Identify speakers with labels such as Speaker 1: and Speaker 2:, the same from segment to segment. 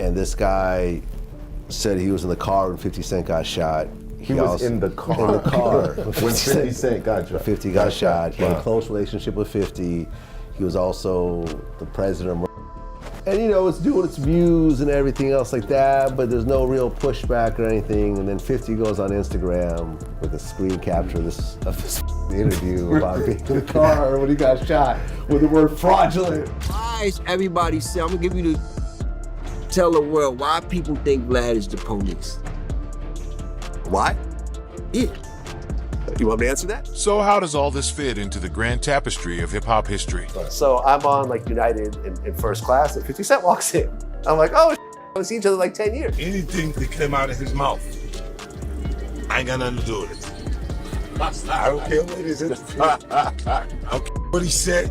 Speaker 1: And this guy said he was in the car when 50 Cent got shot.
Speaker 2: He was in the car.
Speaker 1: In the car.
Speaker 2: When 50 Cent got shot.
Speaker 1: 50 got shot. He had a close relationship with 50. He was also the president of... And you know, it's doing its views and everything else like that, but there's no real pushback or anything. And then 50 goes on Instagram with a screen capture of this interview about being in the car when he got shot with the word fraudulent.
Speaker 3: Why is everybody saying, I'm gonna give you tell the world why people think Vlad is the police.
Speaker 4: Why?
Speaker 3: Yeah.
Speaker 4: You want me to answer that?
Speaker 5: So how does all this fit into the grand tapestry of hip-hop history?
Speaker 4: So I'm on like United in first class and 50 Cent walks in. I'm like, oh, we've seen each other like 10 years.
Speaker 6: Anything that came out of his mouth, I ain't got nothing to do with it. I don't care what it is. I don't care what he said.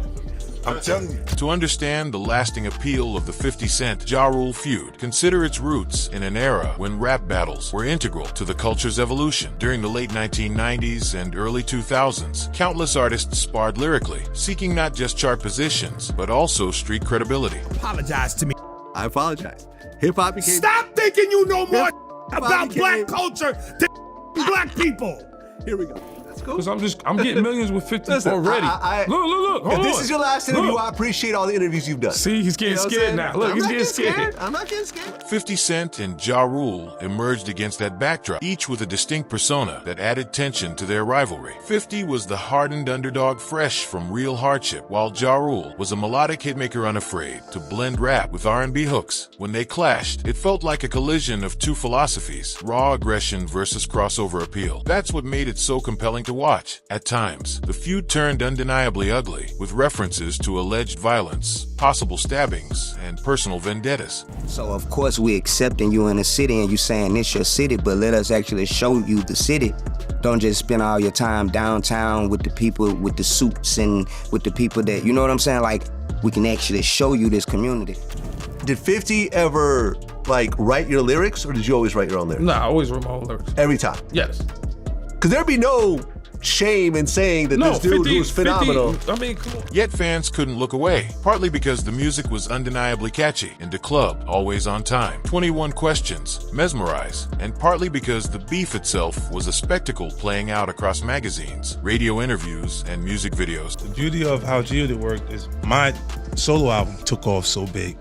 Speaker 6: I'm telling you.
Speaker 5: To understand the lasting appeal of the 50 Cent Ja Rule feud, consider its roots in an era when rap battles were integral to the culture's evolution. During the late 1990s and early 2000s, countless artists sparred lyrically, seeking not just chart positions, but also street credibility.
Speaker 7: Apologize to me.
Speaker 4: I apologize. Hip-hop became...
Speaker 7: Stop thinking you know more about black culture than black people.
Speaker 4: Here we go. That's cool.
Speaker 8: Because I'm getting millions with 50
Speaker 4: Listen,
Speaker 8: already. Look, hold
Speaker 4: If
Speaker 8: on.
Speaker 4: this is your last interview, I appreciate all the interviews you've done.
Speaker 8: See, he's getting scared now. Look, he's getting scared.
Speaker 4: I'm not getting scared.
Speaker 5: 50 Cent and Ja Rule emerged against that backdrop, each with a distinct persona that added tension to their rivalry. 50 was the hardened underdog fresh from real hardship, while Ja Rule was a melodic hitmaker unafraid to blend rap with R&B hooks. When they clashed, it felt like a collision of two philosophies, raw aggression versus crossover appeal. That's what made it so compelling to watch. At times, the feud turned undeniably ugly, with references to alleged violence, possible stabbings, and personal vendettas.
Speaker 3: So of course we accepting you in the city and you saying this your city, but let us actually show you the city. Don't just spend all your time downtown with the people with the suits and with the people that, you know what I'm saying? Like, we can actually show you this community.
Speaker 4: Did 50 ever, like, write your lyrics, or did you always write your own lyrics?
Speaker 8: Nah, I always wrote my own lyrics.
Speaker 4: Every time?
Speaker 8: Yes.
Speaker 4: Because there'd be no shame in saying that this dude who's phenomenal.
Speaker 8: 50, I mean, come on.
Speaker 5: Yet fans couldn't look away, partly because the music was undeniably catchy and the club always on time. 21 Questions, Mesmerize, and partly because the beef itself was a spectacle playing out across magazines, radio interviews, and music videos.
Speaker 6: The beauty of how Unyielding worked is my solo album took off so big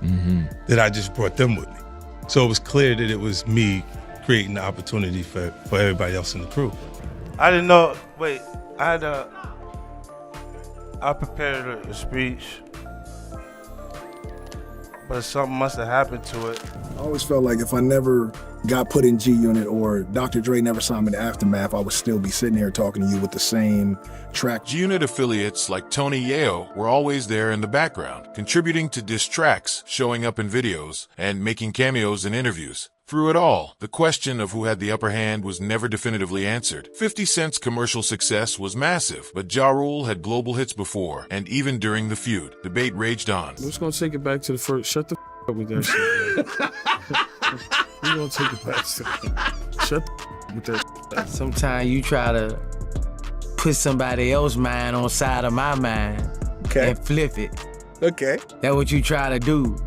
Speaker 6: that I just brought them with me. So it was clear that it was me creating the opportunity for everybody else in the crew. I didn't know, I prepared a speech, but something must have happened to it.
Speaker 9: I always felt like if I never got put in G Unit or Dr. Dre never saw me in the Aftermath, I would still be sitting here talking to you with the same track.
Speaker 5: G-Unit affiliates like Tony Yeo were always there in the background, contributing to diss tracks, showing up in videos, and making cameos in interviews. Through it all, the question of who had the upper hand was never definitively answered. 50 Cent's commercial success was massive, but Ja Rule had global hits before, and even during the feud, debate raged on.
Speaker 8: I'm just gonna take it back to the first. Shut the up with that shit. We're gonna take it back to shut the with that shit.
Speaker 10: Sometimes you try to put somebody else's mind on side of my mind and flip it.
Speaker 4: Okay.
Speaker 10: That's what you try to do.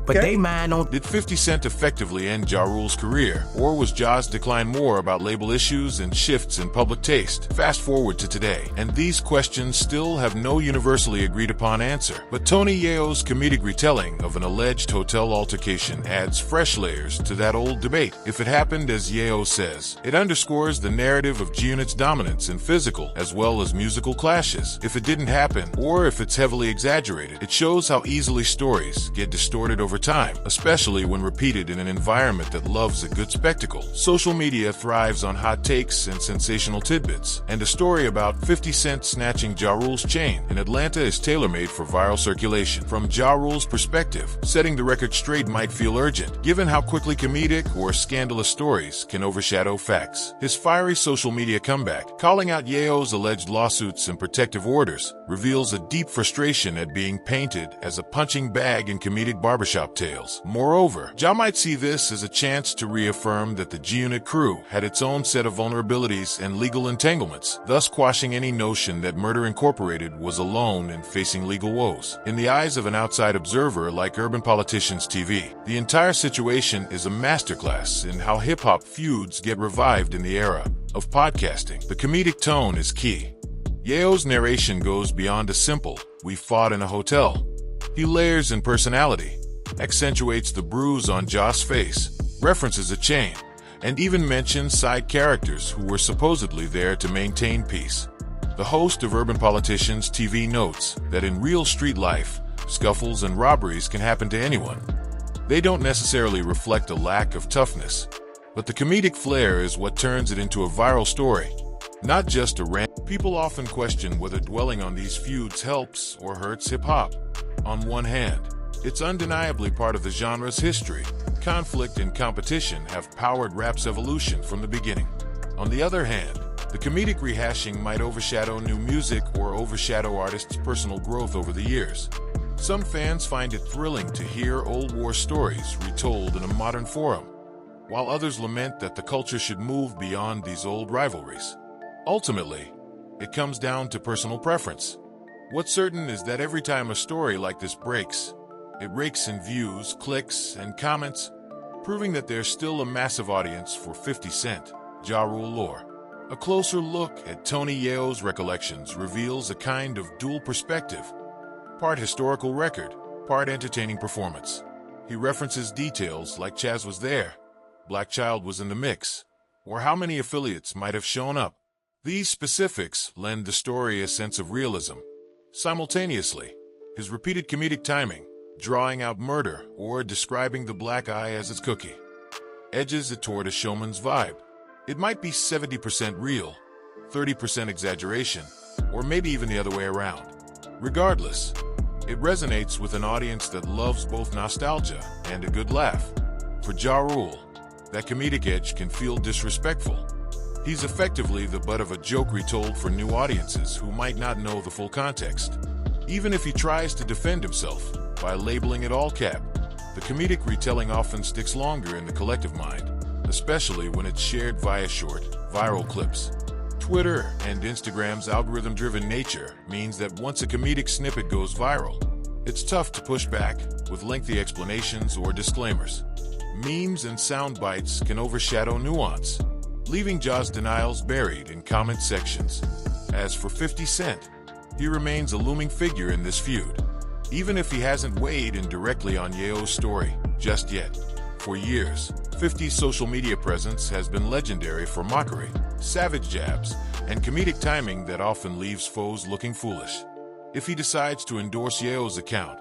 Speaker 10: But they mind on...
Speaker 5: Did 50 Cent effectively end Ja Rule's career, or was Ja's decline more about label issues and shifts in public taste? Fast forward to today, and these questions still have no universally agreed upon answer. But Tony Yeo's comedic retelling of an alleged hotel altercation adds fresh layers to that old debate. If it happened as Yeo says, it underscores the narrative of G-Unit's dominance in physical as well as musical clashes. If it didn't happen, or if it's heavily exaggerated, it shows how easily stories get distorted over time, especially when repeated in an environment that loves a good spectacle. Social media thrives on hot takes and sensational tidbits, and a story about 50 Cent snatching Ja Rule's chain in Atlanta is tailor-made for viral circulation. From Ja Rule's perspective, setting the record straight might feel urgent, given how quickly comedic or scandalous stories can overshadow facts. His fiery social media comeback, calling out Yeo's alleged lawsuits and protective orders, reveals a deep frustration at being painted as a punching bag in comedic barbershop hip-hop tales. Moreover, Ja might see this as a chance to reaffirm that the G-Unit crew had its own set of vulnerabilities and legal entanglements, thus quashing any notion that Murder Incorporated was alone in facing legal woes. In the eyes of an outside observer like Urban Politicians TV, the entire situation is a masterclass in how hip-hop feuds get revived in the era of podcasting. The comedic tone is key. Yayo's narration goes beyond a simple, "we fought in a hotel." He layers in personality, accentuates the bruise on Ja's face, references a chain, and even mentions side characters who were supposedly there to maintain peace. The host of Urban Politicians TV notes that in real street life, scuffles and robberies can happen to anyone. They don't necessarily reflect a lack of toughness, but the comedic flair is what turns it into a viral story, not just a rant. People often question whether dwelling on these feuds helps or hurts hip-hop. On one hand, it's undeniably part of the genre's history. Conflict and competition have powered rap's evolution from the beginning. On the other hand, the comedic rehashing might overshadow new music or overshadow artists' personal growth over the years. Some fans find it thrilling to hear old war stories retold in a modern forum, while others lament that the culture should move beyond these old rivalries. Ultimately, it comes down to personal preference. What's certain is that every time a story like this breaks, it rakes in views, clicks, and comments, proving that there's still a massive audience for 50 Cent, Ja Rule lore. A closer look at Tony Yayo's recollections reveals a kind of dual perspective, part historical record, part entertaining performance. He references details like Chaz was there, Black Child was in the mix, or how many affiliates might have shown up. These specifics lend the story a sense of realism. Simultaneously, his repeated comedic timing, drawing out murder or describing the black eye as its cookie, edges it toward a showman's vibe. It might be 70% real, 30% exaggeration, or maybe even the other way around. Regardless, it resonates with an audience that loves both nostalgia and a good laugh. For Ja Rule, that comedic edge can feel disrespectful. He's effectively the butt of a joke retold for new audiences who might not know the full context. Even if he tries to defend himself by labeling it all cap, the comedic retelling often sticks longer in the collective mind, especially when it's shared via short, viral clips. Twitter and Instagram's algorithm-driven nature means that once a comedic snippet goes viral, it's tough to push back with lengthy explanations or disclaimers. Memes and sound bites can overshadow nuance, leaving Ja's denials buried in comment sections. As for 50 Cent, he remains a looming figure in this feud, even if he hasn't weighed in directly on Yayo's story just yet. For years, 50's social media presence has been legendary for mockery, savage jabs, and comedic timing that often leaves foes looking foolish. If he decides to endorse Yayo's account,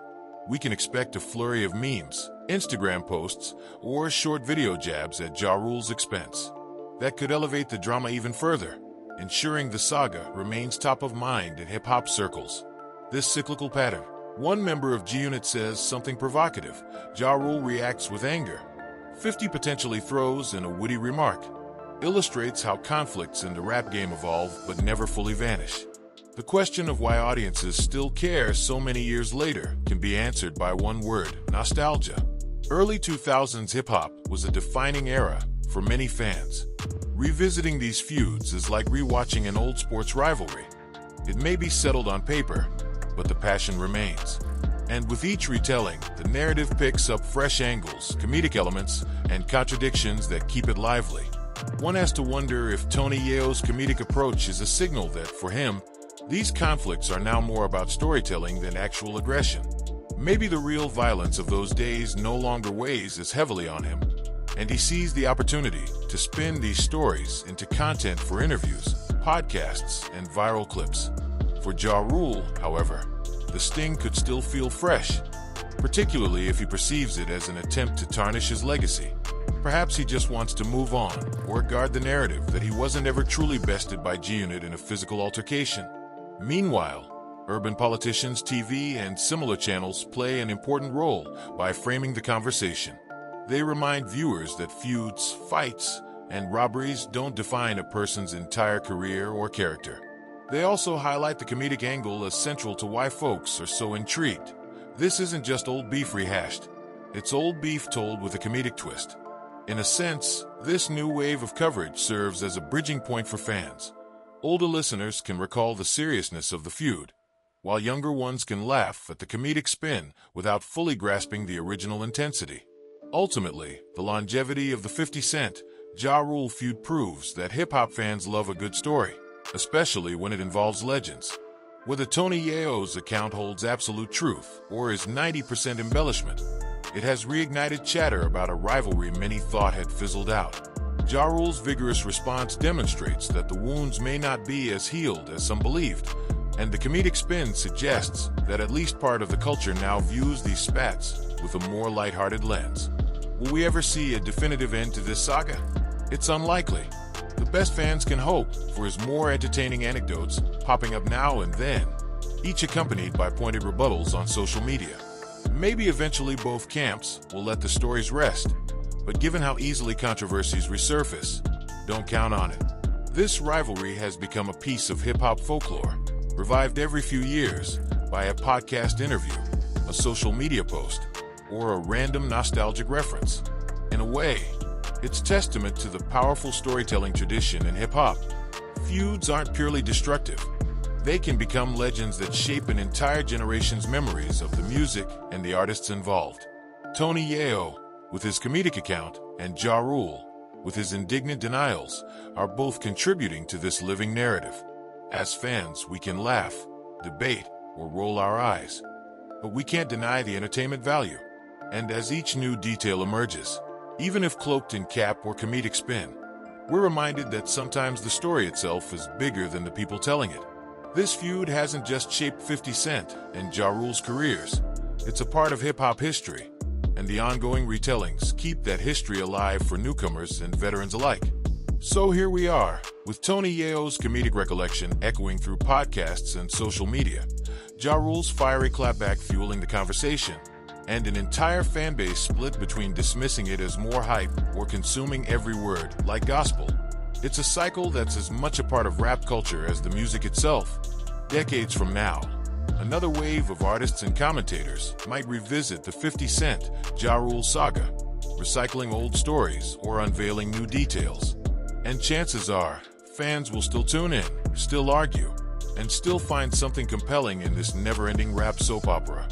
Speaker 5: we can expect a flurry of memes, Instagram posts, or short video jabs at Ja Rule's expense. That could elevate the drama even further, ensuring the saga remains top of mind in hip-hop circles. This cyclical pattern, one member of G-Unit says something provocative, Ja Rule reacts with anger. 50 potentially throws in a witty remark, illustrates how conflicts in the rap game evolve but never fully vanish. The question of why audiences still care so many years later can be answered by one word: nostalgia. Early 2000s hip-hop was a defining era for many fans. Revisiting these feuds is like rewatching an old sports rivalry. It may be settled on paper, but the passion remains. And with each retelling, the narrative picks up fresh angles, comedic elements, and contradictions that keep it lively. One has to wonder if Tony Yayo's comedic approach is a signal that, for him, these conflicts are now more about storytelling than actual aggression. Maybe the real violence of those days no longer weighs as heavily on him, and he sees the opportunity to spin these stories into content for interviews, podcasts, and viral clips. For Ja Rule, however, the sting could still feel fresh, particularly if he perceives it as an attempt to tarnish his legacy. Perhaps he just wants to move on or guard the narrative that he wasn't ever truly bested by G-Unit in a physical altercation. Meanwhile, Urban Politicians TV and similar channels play an important role by framing the conversation. They remind viewers that feuds, fights, and robberies don't define a person's entire career or character. They also highlight the comedic angle as central to why folks are so intrigued. This isn't just old beef rehashed. It's old beef told with a comedic twist. In a sense, this new wave of coverage serves as a bridging point for fans. Older listeners can recall the seriousness of the feud, while younger ones can laugh at the comedic spin without fully grasping the original intensity. Ultimately, the longevity of the 50 Cent, Ja Rule feud proves that hip-hop fans love a good story, especially when it involves legends. Whether Tony Yayo's account holds absolute truth or is 90% embellishment, it has reignited chatter about a rivalry many thought had fizzled out. Ja Rule's vigorous response demonstrates that the wounds may not be as healed as some believed, and the comedic spin suggests that at least part of the culture now views these spats with a more lighthearted lens. Will we ever see a definitive end to this saga? It's unlikely. The best fans can hope for is more entertaining anecdotes popping up now and then, each accompanied by pointed rebuttals on social media. Maybe eventually both camps will let the stories rest, but given how easily controversies resurface, don't count on it. This rivalry has become a piece of hip-hop folklore, revived every few years by a podcast interview, a social media post, or a random nostalgic reference. In a way, it's testament to the powerful storytelling tradition in hip-hop. Feuds aren't purely destructive. They can become legends that shape an entire generation's memories of the music and the artists involved. Tony Yayo, with his comedic account, and Ja Rule, with his indignant denials, are both contributing to this living narrative. As fans, we can laugh, debate, or roll our eyes, but we can't deny the entertainment value. And as each new detail emerges, even if cloaked in cap or comedic spin, we're reminded that sometimes the story itself is bigger than the people telling it. This feud hasn't just shaped 50 Cent and Ja Rule's careers. It's a part of hip-hop history, and the ongoing retellings keep that history alive for newcomers and veterans alike. So here we are, with Tony Yayo's comedic recollection echoing through podcasts and social media, Ja Rule's fiery clapback fueling the conversation, and an entire fanbase split between dismissing it as more hype or consuming every word like gospel. It's a cycle that's as much a part of rap culture as the music itself. Decades from now, another wave of artists and commentators might revisit the 50 Cent Ja Rule saga, recycling old stories or unveiling new details. And chances are, fans will still tune in, still argue, and still find something compelling in this never-ending rap soap opera.